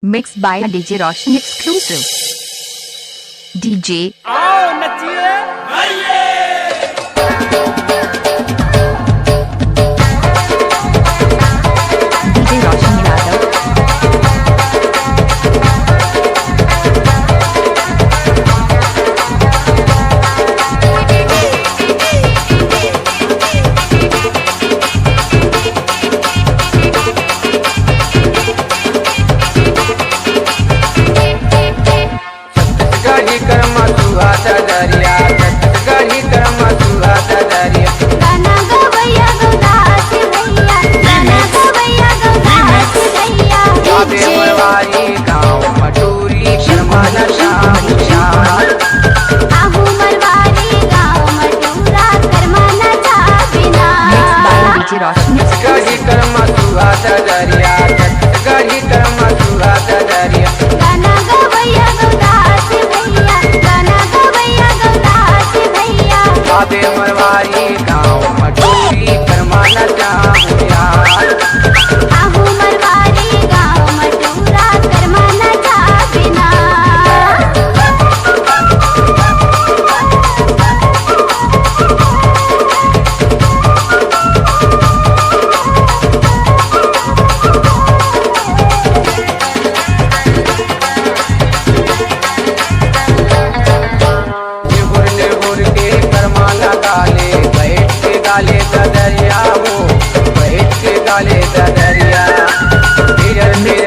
Mixed by DJ Roshan exclusive. DJ आओ नचिए गाइए DJ Roshan Yadav. गढ़ी कर्मा सुहाता दरिया गढ़ी कर्मा सुहाता दरिया गाना गवैया गौदास भैया गाना गवैया गौदास भैया आबे मरवारी गाँव मटूरी शर्मा शाम शाम आहू मरवारी गाँव मटूरा करमाना चाबिना Mixed by DJ Roshan गढ़ी exclusive. कर्मा सुहाता दरिया गढ़ी कर्मा सुहाता दरिया गाना गवैया गौदास भैया गाना गवैया गौदास भैया आबे मरवारी गाँव मटूरी कर्मा शाम यार आहू मरवारी गाँव मटूरा करमाना चाबिना निहुर के करमाला गाले बैठ के गाले का दरिया हो बैठ के गाले का दरिया धीरे धीरे